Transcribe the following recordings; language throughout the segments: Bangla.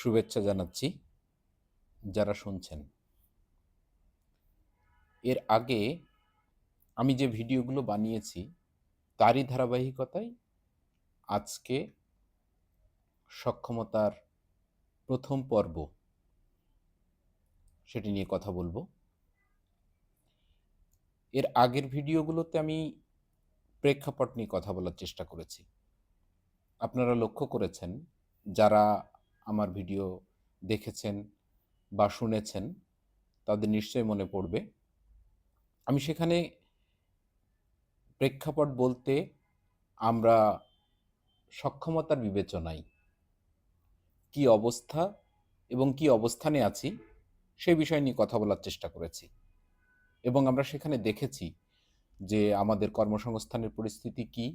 শুভেচ্ছা জানাচ্ছি যারা শুনছেন। এর আগে আমি যে ভিডিওগুলো বানিয়েছি তারই ধারাবাহিকতায় আজকে সক্ষমতার প্রথম পর্ব সেটি নিয়ে কথা বলবো। এর আগের ভিডিওগুলোতে আমি প্রেক্ষাপট নিয়ে কথা বলার চেষ্টা করেছি। আপনারা লক্ষ্য করেছেন, যারা আমার ভিডিও দেখেছেন বা শুনেছেন তাদের নিশ্চয়ই মনে পড়বে আমি সেখানে প্রেক্ষাপট বলতে আমরা সক্ষমতার বিবেচনায় কি অবস্থা এবং কি অবস্থানে আছি সে বিষয় নিয়ে কথা বলার চেষ্টা করেছি এবং আমরা সেখানে দেখেছি যে আমাদের কর্মসংস্থানের পরিস্থিতি কি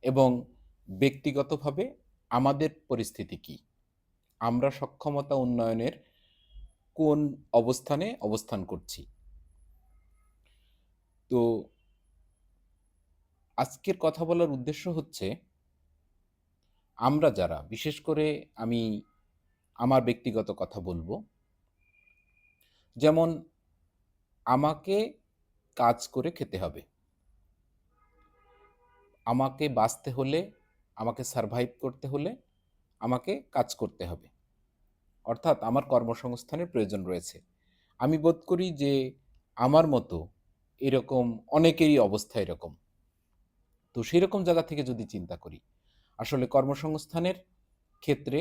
এবং ব্যক্তিগতভাবে আমাদের পরিস্থিতি কি, আমরা সক্ষমতা উন্নয়নের কোন অবস্থানে অবস্থান করছি। তো আজকের কথা বলার উদ্দেশ্য হচ্ছে আমরা যারা, বিশেষ করে আমি আমার ব্যক্তিগত কথা বলবো, যেমন আমাকে কাজ করে খেতে হবে, আমাকে বাঁচতে হলে, আমাকে সারভাইভ করতে হলে আমাকে কাজ করতে হবে, অর্থাৎ আমার কর্মসংস্থানের প্রয়োজন রয়েছে। আমি বোধ করি যে আমার মতো এরকম অনেকেরই অবস্থা এরকম। তো সেই রকম জায়গা থেকে যদি চিন্তা করি, আসলে কর্মসংস্থানের ক্ষেত্রে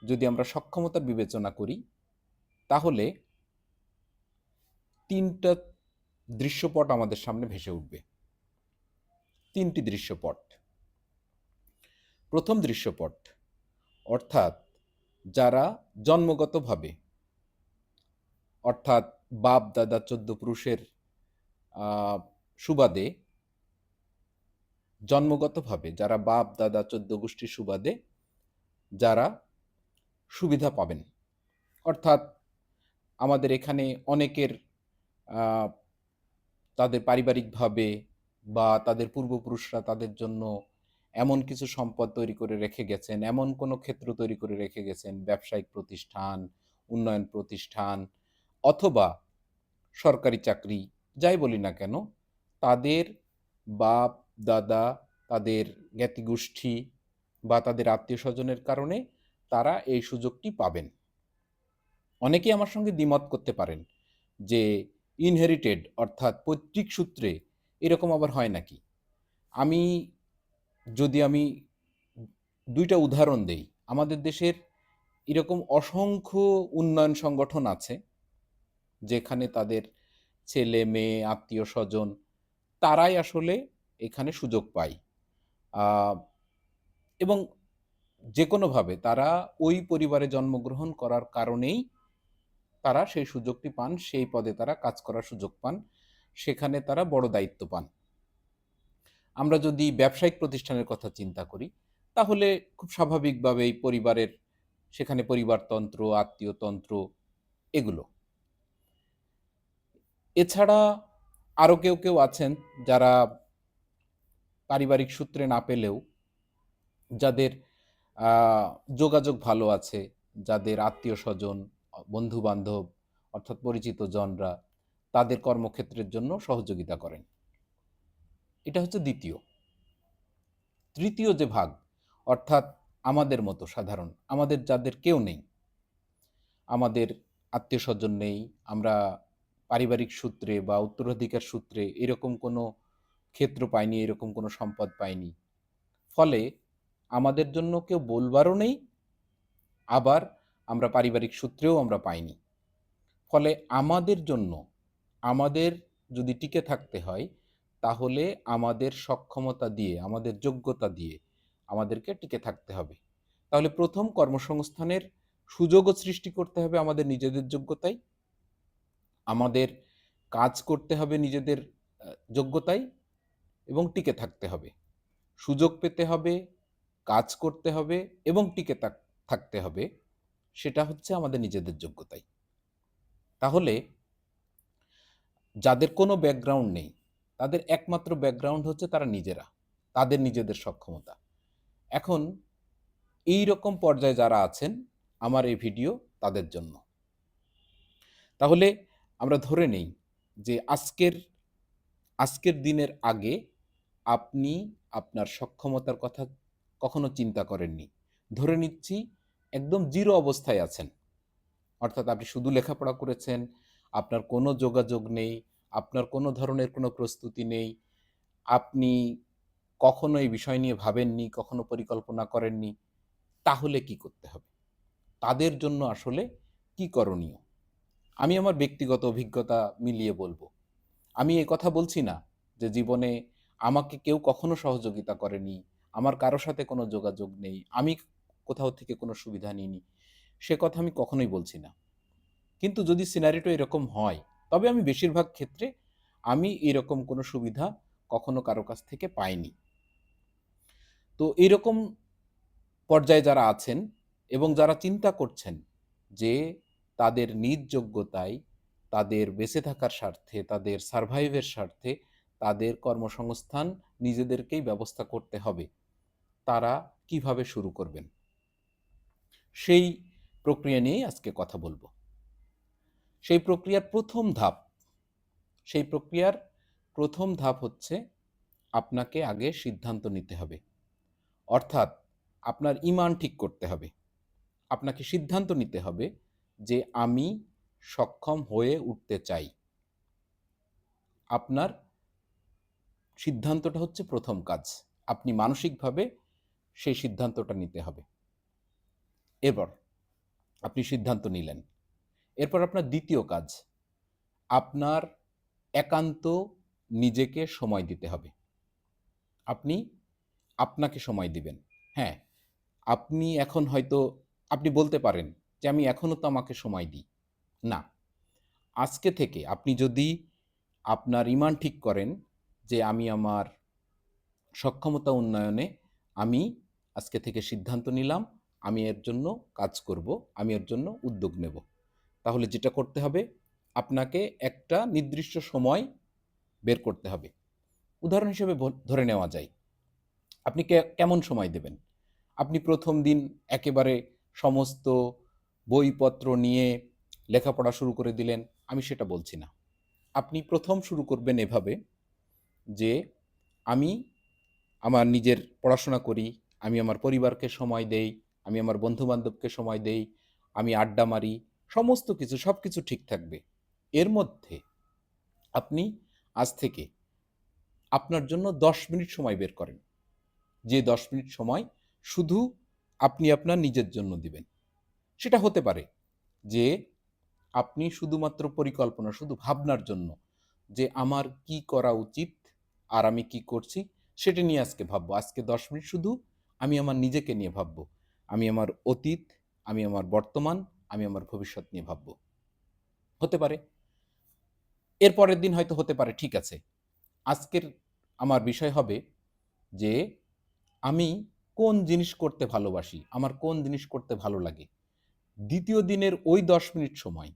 যদি আমরা সক্ষমতার বিবেচনা করি তাহলে তিনটা দৃশ্যপট আমাদের সামনে ভেসে উঠবে। তিনটি দৃশ্যপট। প্রথম দৃশ্যপট, অর্থাৎ যারা জন্মগতভাবে, অর্থাৎ বাপ দাদা ১৪ পুরুষের সুবাদে, জন্মগতভাবে যারা বাপ দাদা ১৪ গোষ্ঠীর সুবাদে যারা সুবিধা পাবেন, অর্থাৎ আমাদের এখানে অনেকের তাদের পারিবারিকভাবে বা তাদের পূর্বপুরুষরা তাদের জন্য এমন কিছু সম্পদ তৈরি করে রেখে গেছেন, এমন কোনো ক্ষেত্র তৈরি করে রেখে গেছেন, ব্যবসায়িক প্রতিষ্ঠান, উন্নয়ন প্রতিষ্ঠান অথবা সরকারি চাকরি, যাই বলি না কেন, তাদের বাপ দাদা, তাদের জ্ঞাতিগোষ্ঠী বা তাদের আত্মীয় স্বজনের কারণে তারা এই সুযোগটি পাবেন। অনেকেই আমার সঙ্গে দ্বিমত করতে পারেন যে ইনহেরিটেড, অর্থাৎ পৈতৃক সূত্রে এরকম আবার হয় নাকি। আমি আমি ২টা উদাহরণ দেই। আমাদের দেশের এরকম অসংখ্য উন্নয়ন সংগঠন আছে যেখানে তাদের ছেলে মেয়ে আত্মীয় স্বজন তারাই আসলে এখানে সুযোগ পায়, এবং যে কোনোভাবে তারা ওই পরিবারে জন্মগ্রহণ করার কারণেই তারা সেই সুযোগটি পান, সেই পদে তারা কাজ করার সুযোগ পান, সেখানে তারা বড় দায়িত্ব পান। আমরা যদি ব্যবসায়িক প্রতিষ্ঠানের কথা চিন্তা করি তাহলে খুব স্বাভাবিকভাবেই পরিবারের সেখানে পরিবারতন্ত্র, আত্মীয়তন্ত্র এগুলো। এছাড়া আরও কেউ আছেন যারা পারিবারিক সূত্রে না পেলেও, যাদের যোগাযোগ ভালো আছে, যাদের আত্মীয়-স্বজন, বন্ধু-বান্ধব অর্থাৎ পরিচিত জনরা তাদের কর্মক্ষেত্রের জন্য সহযোগিতা করেন। এটা হচ্ছে দ্বিতীয়। তৃতীয় যে ভাগ, অর্থাৎ আমাদের মতো সাধারণ, আমাদের যাদের কেউ নেই, আমাদের আত্মীয়-স্বজন নেই, আমরা পারিবারিক সূত্রে বা উত্তরাধিকার সূত্রে এরকম কোনো ক্ষেত্র পাইনি, এরকম কোনো সম্পদ পাইনি। ফলে আমাদের জন্য কেউ বলবারও নেই, আবার আমরা পারিবারিক সূত্রেও আমরা পাইনি। ফলে আমাদের জন্য, আমাদের যদি টিকে থাকতে হয় তাহলে আমাদের সক্ষমতা দিয়ে, আমাদের যোগ্যতা দিয়ে আমাদেরকে টিকে থাকতে হবে। তাহলে প্রথম কর্মসংস্থানের সুযোগও সৃষ্টি করতে হবে আমাদের নিজেদের যোগ্যতায়, আমাদের কাজ করতে হবে নিজেদের যোগ্যতায় এবং টিকে থাকতে হবে। সুযোগ পেতে হবে, কাজ করতে হবে এবং টিকে থাকতে হবে, সেটা হচ্ছে আমাদের নিজেদের যোগ্যতায়। তাহলে যাদের কোনো ব্যাকগ্রাউন্ড নেই, তাদের একমাত্র ব্যাকগ্রাউন্ড হচ্ছে তারা নিজেরা, তাদের নিজেদের সক্ষমতা। এখন এই রকম পর্যায়ে যারা আছেন, আমার এই ভিডিও তাদের জন্য। তাহলে আমরা ধরে নেই যে আজকের দিনের আগে আপনি আপনার সক্ষমতার কথা কখনো চিন্তা করেননি। ধরে নিচ্ছি একদম জিরো অবস্থায় আছেন। অর্থাৎ আপনি শুধু লেখাপড়া করেছেন, আপনার কোনো যোগাযোগ নেই, আপনার কোনো ধরনের কোনো প্রস্তুতি নেই। আপনি কখনো এই বিষয় নিয়ে ভাবেননি, কখনো পরিকল্পনা করেননি। তাহলে কি করতে হবে? তাদের জন্য আসলে কি করণীয়? আমি আমার ব্যক্তিগত অভিজ্ঞতা মিলিয়ে বলবো। আমি এ কথা বলছি না যে জীবনে আমাকে কেউ কখনো সহযোগিতা করেনি, আমার কারো সাথে কোনো যোগাযোগ নেই, আমি কোথাও থেকে কোনো সুবিধা নিইনি। সে কথা আমি কখনোই বলছি না। কিন্তু যদি সিনারিটা এরকম হয়, তবে আমি বেশিরভাগ ক্ষেত্রে আমি এরকম কোনো সুবিধা কখনো কারো কাছ থেকে পাইনি। তো এইরকম পর্যায়ে যারা আছেন এবং যারা চিন্তা করছেন যে তাদের নিজ যোগ্যতায়, তাদের বেঁচে থাকার স্বার্থে, তাদের সারভাইভের স্বার্থে তাদের কর্মসংস্থান নিজেদেরকেই ব্যবস্থা করতে হবে, তারা কিভাবে শুরু করবেন? সেই প্রক্রিয়া নিয়েই আজকে কথা বলবো। সেই প্রক্রিয়ার ১ম ধাপ সেই প্রক্রিয়ার ১ম ধাপ হচ্ছে আপনাকে আগে সিদ্ধান্ত নিতে হবে। অর্থাৎ আপনার ঈমান ঠিক করতে হবে। আপনাকে সিদ্ধান্ত নিতে হবে যে আমি সক্ষম হয়ে উঠতে চাই। আপনার সিদ্ধান্তটা হচ্ছে ১ম কাজ। আপনি মানসিকভাবে সেই সিদ্ধান্তটা নিতে হবে। এরপর আপনি সিদ্ধান্ত নিলেন। এরপর আপনার ২য় কাজ, আপনার একান্ত নিজেকে সময় দিতে হবে। আপনি আপনাকে সময় দিবেন। হ্যাঁ, আপনি এখন হয়তো আপনি বলতে পারেন যে, "আমি এখনো তো আমাকে সময় দিই।" না, আজকে থেকে আপনি যদি আপনার ঈমান ঠিক করেন যে, "আমি আমার সক্ষমতা উন্নয়নে আমি আজকে থেকে সিদ্ধান্ত নিলাম, আমি এর জন্য কাজ করব, আমি এর জন্য উদ্যোগ নেব।" তাহলে যেটা করতে হবে, আপনাকে একটা নির্দিষ্ট সময় বের করতে হবে। উদাহরণ হিসেবে ধরে নেওয়া যায়, আপনি কেমন সময় দেবেন? আপনি ১ম দিন একেবারে সমস্ত বইপত্র নিয়ে লেখাপড়া শুরু করে দিলেন, আমি সেটা বলছি না। আপনি ১ম শুরু করবেন এভাবে যে, আমি আমার নিজের পড়াশোনা করি, আমি আমার পরিবারকে সময় দেই, আমি আমার বন্ধু-বান্ধবকে সময় দেই, আমি আড্ডা মারি, সমস্ত কিছু সবকিছু ঠিক থাকবে। এর মধ্যে আপনি আজ থেকে আপনার জন্য ১০ মিনিট সময় বের করেন। যে ১০ মিনিট সময় শুধু আপনি আপনার নিজের জন্য দিবেন। সেটা হতে পারে যে আপনি শুধুমাত্র পরিকল্পনা, শুধু ভাবনার জন্য যে আমার কি করা উচিত আর আমি কি করছি সেটা নিয়ে আজকে ভাববো। আজকে ১০ মিনিট শুধু আমি আমার নিজেকে নিয়ে ভাববো। আমি আমার অতীত, আমি আমার বর্তমান, আমি আমার ভবিষ্যৎ নিয়ে ভাববো। হতে পারে। এর পরের দিন হয়তো হতে পারে ঠিক আছে। আজকের আমার বিষয় হবে যে আমি কোন জিনিস করতে ভালোবাসি, আমার কোন জিনিস করতে ভালো লাগে। ২য় দিনের ওই ১০ মিনিট সময়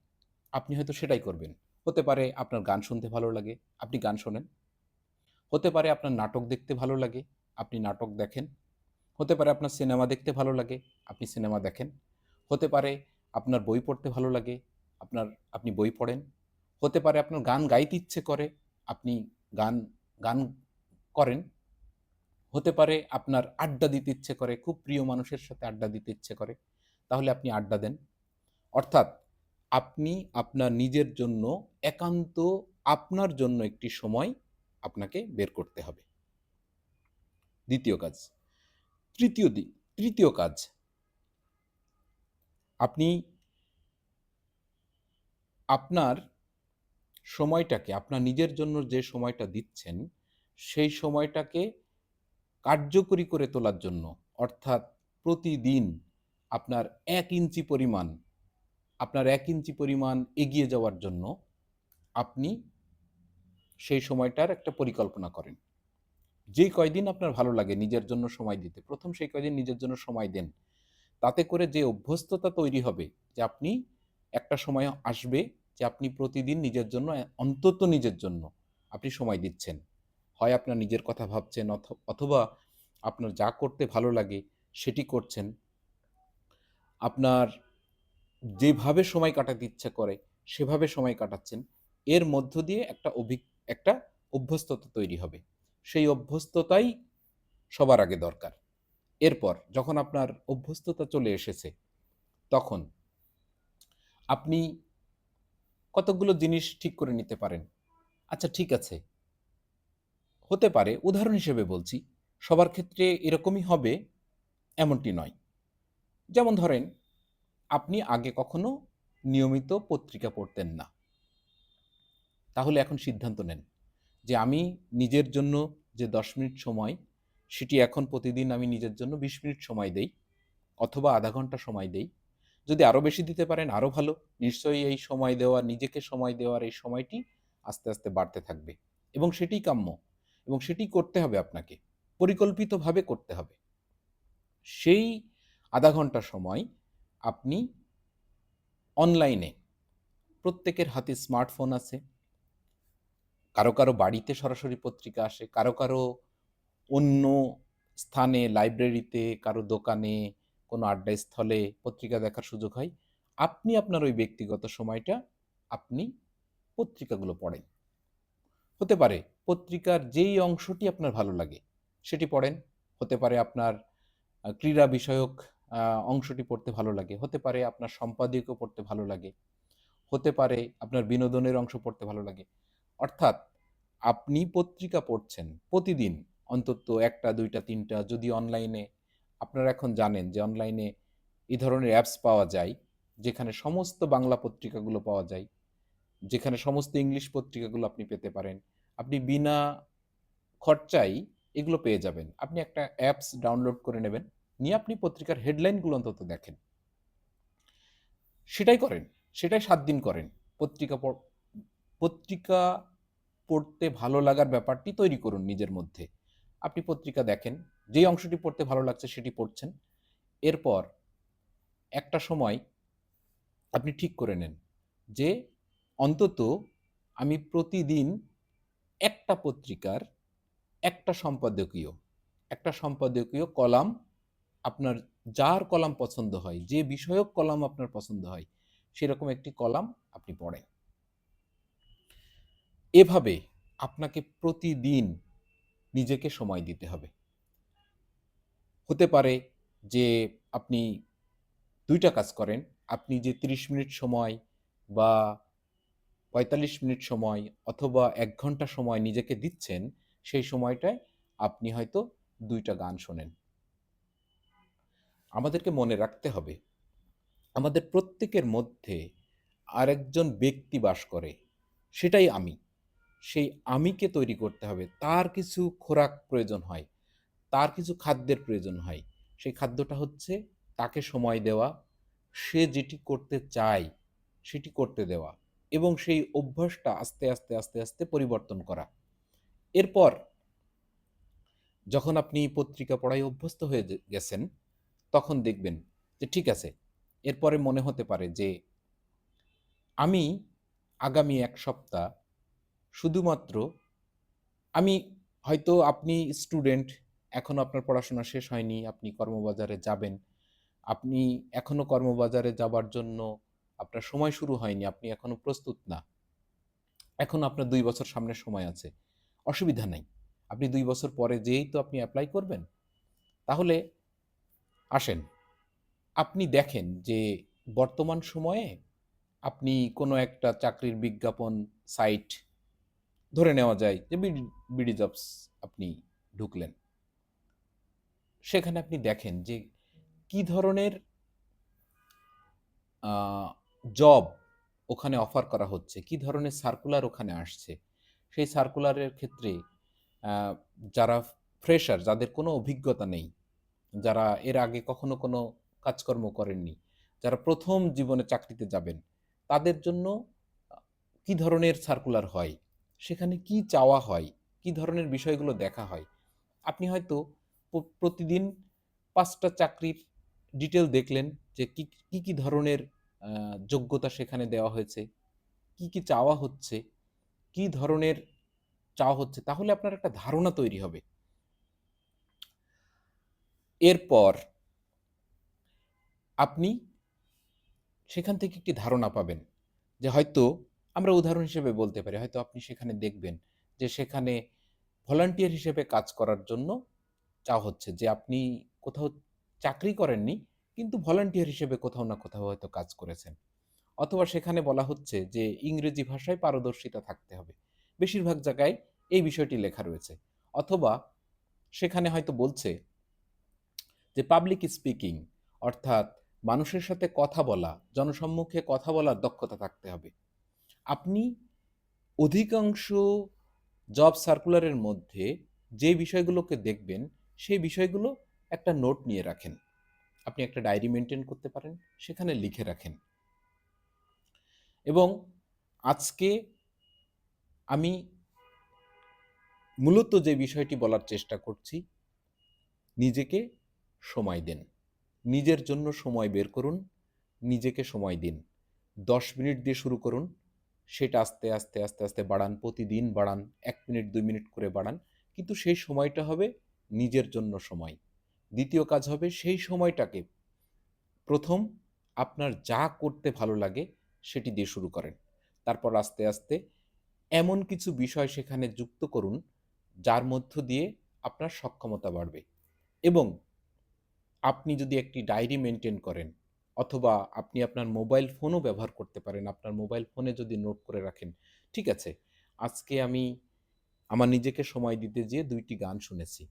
আপনি হয়তো সেটাই করবেন। হতে পারে আপনার গান শুনতে ভালো লাগে, আপনি গান শোনেন। হতে পারে আপনার নাটক দেখতে ভালো লাগে, আপনি নাটক দেখেন। হতে পারে আপনার সিনেমা দেখতে ভালো লাগে, আপনি সিনেমা দেখেন। হতে পারে আপনার বই পড়তে ভালো লাগে, আপনি বই পড়েন। হতে পারে আপনার গান গাইতে ইচ্ছে করে, আপনি গান গান করেন। হতে পারে আপনার আড্ডা দিতে ইচ্ছে করে, খুব প্রিয় মানুষের সাথে আড্ডা দিতে ইচ্ছে করে, তাহলে আপনি আড্ডা দেন। অর্থাৎ আপনি আপনার নিজের জন্য একান্ত আপনার জন্য একটি সময় আপনাকে বের করতে হবে। ২য় কাজ। ৩য় দিক ৩য় কাজ, আপনি আপনার সময়টাকে আপনার নিজের জন্য যে সময়টা দিচ্ছেন, সেই সময়টাকে কার্যকরী করে তোলার জন্য অর্থাৎ প্রতিদিন আপনার ১ ইঞ্চি পরিমাণ আপনার ১ ইঞ্চি পরিমাণ এগিয়ে যাওয়ার জন্য আপনি সেই সময়টার একটা পরিকল্পনা করেন। যেই কয়দিন আপনার ভালো লাগে নিজের জন্য সময় দিতে, ১ম সেই কয়দিন নিজের জন্য সময় দেন। তাতে করে যে অভ্যস্ততা তৈরি হবে যে আপনি একটা সময় আসবে যে আপনি প্রতিদিন নিজের জন্য অন্তত নিজের জন্য আপনি সময় দিচ্ছেন। হয় আপনার নিজের কথা ভাবছেন অথবা আপনার যা করতে ভালো লাগে সেটি করছেন। আপনার যেভাবে সময় কাটাতে ইচ্ছা করে সেভাবে সময় কাটাচ্ছেন। এর মধ্য দিয়ে একটা অভ্যস্ততা তৈরি হবে। সেই অভ্যস্ততাই সবার আগে দরকার। এরপর যখন আপনার অভ্যস্ততা চলে এসেছে, তখন আপনি কতকগুলো জিনিস ঠিক করে নিতে পারেন। আচ্ছা ঠিক আছে, হতে পারে উদাহরণ হিসেবে বলছি, সবার ক্ষেত্রে এরকমই হবে এমনটি নয়। যেমন ধরেন, আপনি আগে কখনো নিয়মিত পত্রিকা পড়তেন না। তাহলে এখন সিদ্ধান্ত নেন যে আমি নিজের জন্য যে ১০ মিনিট সময়, সেটি এখন প্রতিদিন আমি নিজের জন্য ২০ মিনিট সময় দেই অথবা ০.৫ ঘন্টা সময় দেই। যদি আরো বেশি দিতে পারেন আরো ভালো। নিশ্চয়ই এই সময় দেওয়া, নিজেকে সময় দেওয়ার এই সময়টি আস্তে, আস্তে বাড়তে থাকবে এবং সেটিই কাম্য এবং সেটিই করতে হবে আপনাকে। পরিকল্পিতভাবে করতে হবে। সেই ০.৫ ঘন্টা সময় আপনি অনলাইনে, প্রত্যেকের হাতে স্মার্টফোন আছে। কারো, কারো বাড়িতে সরাসরি পত্রিকা আসে, কারো, কারো অন্য স্থানে, লাইব্রেরিতে, কারো দোকানে, কোনো আড্ডাস্থলে পত্রিকা দেখার সুযোগ হয়। আপনি আপনার ওই ব্যক্তিগত সময়টা আপনি পত্রিকাগুলো পড়েন। হতে পারে পত্রিকার যেই অংশটি আপনার ভালো লাগে সেটি পড়েন। হতে পারে আপনার ক্রীড়া বিষয়ক আ অংশটি পড়তে ভালো লাগে। হতে পারে আপনার সম্পাদকীয় পড়তে ভালো লাগে। হতে পারে আপনার বিনোদনের অংশ পড়তে ভালো লাগে। অর্থাৎ আপনি পত্রিকা পড়ছেন প্রতিদিন অন্তত ১ টা ২ টা ৩ টা, যদি অনলাইনে আপনারা এখন জানেন যে অনলাইনে এই ধরনের অ্যাপস পাওয়া যায়, যেখানে সমস্ত বাংলা পত্রিকাগুলো পাওয়া যায়, যেখানে সমস্ত ইংলিশ পত্রিকাগুলো আপনি পেতে পারেন। আপনি বিনা খরচায় এগুলো পেয়ে যাবেন। আপনি একটা অ্যাপস ডাউনলোড করে নেবেন। নিয়ে আপনি পত্রিকার হেডলাইনগুলো অন্তত দেখেন। সেটাই করেন। সেটাই ৭ দিন করেন। পত্রিকা পড় পত্রিকা পড়তে ভালো লাগার ব্যাপারটি তৈরি করুন নিজের মধ্যে। আপনি পত্রিকা দেখেন, যেই অংশটি পড়তে ভালো লাগছে সেটি পড়ছেন। এরপর একটা সময় আপনি ঠিক করে নেন যে অন্তত আমি প্রতিদিন একটা পত্রিকার একটা সম্পাদকীয় কলাম, আপনার যার কলাম পছন্দ হয়, যে বিষয়ক কলাম আপনার পছন্দ হয়, সেরকম একটি কলাম আপনি পড়েন। এভাবে আপনাকে প্রতিদিন নিজেকে সময় দিতে হবে। হতে পারে যে আপনি ২ টা কাজ করেন। আপনি যে ৩০ মিনিট সময় বা ৪৫ মিনিট সময় অথবা ১ ঘন্টা সময় নিজেকে দিচ্ছেন, সেই সময়টায় আপনি হয়তো ২ টা গান শোনেন। আমাদেরকে মনে রাখতে হবে, আমাদের প্রত্যেকের মধ্যে আরেকজন ব্যক্তি বাস করে, সেটাই আমি। সেই আমিকে তৈরি করতে হবে। তার কিছু খোরাক প্রয়োজন হয়, তার কিছু খাদ্যের প্রয়োজন হয়। সেই খাদ্যটা হচ্ছে তাকে সময় দেওয়া, সে যেটি করতে চায় সেটি করতে দেওয়া এবং সেই অভ্যাসটা আস্তে, আস্তে, আস্তে, আস্তে পরিবর্তন করা। এরপর যখন আপনি পত্রিকা পড়ায় অভ্যস্ত হয়ে গেছেন, তখন দেখবেন যে ঠিক আছে, এরপরে মনে হতে পারে যে আমি আগামী ১ সপ্তাহ শুধুমাত্র আমি হয়তো আপনি স্টুডেন্ট, এখনো আপনার পড়াশোনা শেষ হয়নি, আপনি কর্মবাজারে যাবেন। আপনি এখনো কর্মবাজারে যাবার জন্য আপনার সময় শুরু হয়নি, আপনি এখনো প্রস্তুত না। এখনো আপনার ২ বছর সামনে সময় আছে। অসুবিধা নাই। আপনি ২ বছর পরে যেয়েই তো আপনি এপ্লাই করবেন। তাহলে আসেন, আপনি দেখেন যে বর্তমান সময়ে আপনি কোনো একটা চাকরির বিজ্ঞাপন সাইট, ধরে নেওয়া যায় যে বিডি জবস, আপনি ঢুকলেন। সেখানে আপনি দেখেন যে কি ধরনের আ জব ওখানে অফার করা হচ্ছে, কি ধরনের সার্কুলার ওখানে আসছে। সেই সার্কুলারের ক্ষেত্রে আ যারা ফ্রেশার, যাদের কোনো অভিজ্ঞতা নেই, যারা এর আগে কখনো কোনো কাজকর্ম করেননি, যারা ১ম জীবনে চাকরিতে যাবেন, তাদের জন্য আ কি ধরনের সার্কুলার হয়, সেখানে কি চাওয়া হয়, কি ধরনের বিষয়গুলো দেখা হয়। আপনি হয়তো প্রতিদিন ৫ টা চাকরির ডিটেইল দেখলেন যে কি ধরনের আ যোগ্যতা সেখানে দেওয়া হয়েছে, কি চাওয়া হচ্ছে, কি ধরনের চাওয়া হচ্ছে, তাহলে আপনার একটা ধারণা তৈরি হবে। এরপর আপনি সেখান থেকে একটি ধারণা পাবেন যে হয়তো আমরা উদাহরণ হিসেবে বলতে পারি, হয়তো আপনি সেখানে দেখবেন যে সেখানে ভলান্টিয়ার হিসেবে কাজ করার জন্য চাওয়া হচ্ছে, যে আপনি কোথাও চাকরি করেননি, কিন্তু ভলান্টিয়ার হিসেবে কোথাও না কোথাও হয়তো কাজ করেছেন। অথবা সেখানে বলা হচ্ছে যে ইংরেজি ভাষায় পারদর্শিতা থাকতে হবে। বেশিরভাগ জায়গায় এই বিষয়টি লেখা রয়েছে। অথবা সেখানে হয়তো বলছে যে পাবলিক স্পিকিং, অর্থাৎ মানুষের সাথে কথা বলা, জনসম্মুখে কথা বলার দক্ষতা থাকতে হবে। আপনি অধিকাংশ জব সার্কুলারের মধ্যে যে বিষয়গুলোকে দেখবেন, সেই বিষয়গুলো একটা নোট নিয়ে রাখেন। আপনি একটা ডায়েরি মেইনটেইন করতে পারেন, সেখানে লিখে রাখেন। এবং আজকে আমি মূলত যে বিষয়টি বলার চেষ্টা করছি, নিজেকে সময় দিন। নিজের জন্য সময় বের করুন, নিজেকে সময় দিন। ১০ মিনিট দিয়ে শুরু করুন, সেটা আস্তে, আস্তে, আস্তে, আস্তে বাড়ান, প্রতিদিন বাড়ান, ১ মিনিট ২ মিনিট করে বাড়ান। কিন্তু সেই সময়টা হবে নিজের জন্য সময়। দ্বিতীয় কাজ হবে সেই সময়টাকে ১ম আপনার যা করতে ভালো লাগে সেটি দিয়ে শুরু করেন। তারপর আস্তে, আস্তে এমন কিছু বিষয় সেখানে যুক্ত করুন, যার মধ্য দিয়ে আপনার সক্ষমতা বাড়বে। এবং আপনি যদি একটি ডায়েরি মেইনটেইন করেন, অথবা আপনি আপনার মোবাইল ফোনও ব্যবহার করতে পারেন। আপনার মোবাইল ফোনে যদি নোট করে রাখেন, ঠিক আছে, আজকে আমি আমার নিজেকে সময় দিতে যেয়ে ২ টি গান শুনেছি,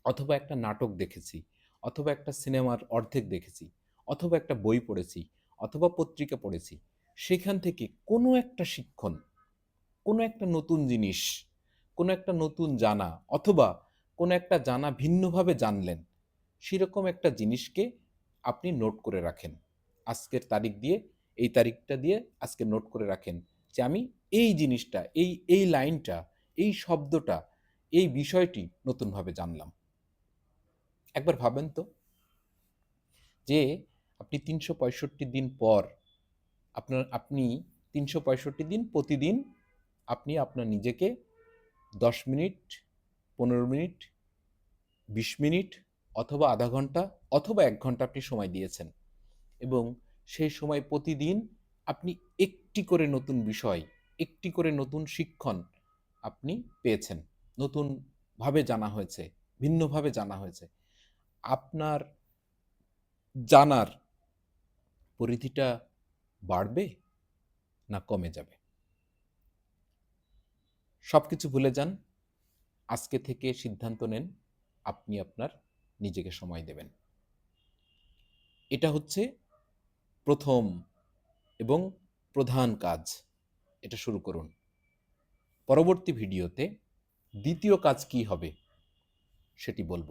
অথবা একটা নাটক দেখেছি, অথবা একটা সিনেমার অর্ধেক দেখেছি, অথবা একটা বই পড়েছি, অথবা পত্রিকা পড়েছি। সেখান থেকে কোনো একটা শিক্ষণ, কোনো একটা নতুন জিনিস, কোনো একটা নতুন জানা, অথবা কোনো একটা জানা ভিন্নভাবে জানলেন, সেরকম একটা জিনিসকে আপনি নোট করে রাখেন। আজকের তারিখ দিয়ে, এই তারিখটা দিয়ে আজকে নোট করে রাখেন যে আমি এই জিনিসটা, এই লাইনটা, এই শব্দটা, এই বিষয়টি নতুনভাবে জানলাম। একবার ভাবেন তো যে আপনি ৩৬৫ দিন পর আপনি ৩৬৫ দিন প্রতিদিন আপনি আপনার নিজেকে ১০ মিনিট, ১৫ মিনিট, ২০ মিনিট, অথবা আধা ঘন্টা, অথবা ১ ঘন্টা আপনি সময় দিয়েছেন। এবং সেই সময় প্রতিদিন আপনি একটি করে নতুন বিষয়, একটি করে নতুন শিক্ষণ আপনি পেয়েছেন। নতুনভাবে জানা হয়েছে, ভিন্নভাবে জানা হয়েছে। আপনার জানার পরিধিটা বাড়বে না কমে যাবে? সবকিছু ভুলে যান। আজকে থেকে সিদ্ধান্ত নেন আপনি আপনার নিজেকে সময় দেবেন। এটা হচ্ছে ১ম এবং প্রধান কাজ। এটা শুরু করুন। পরবর্তী ভিডিওতে ২য় কাজ কি হবে সেটি বলব।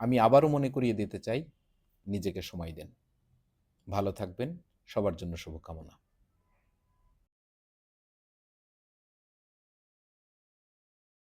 আমি আবারও মনে করিয়ে দিতে চাই, নিজেকে সময় দেন। ভালো থাকবেন। সবার জন্য শুভকামনা।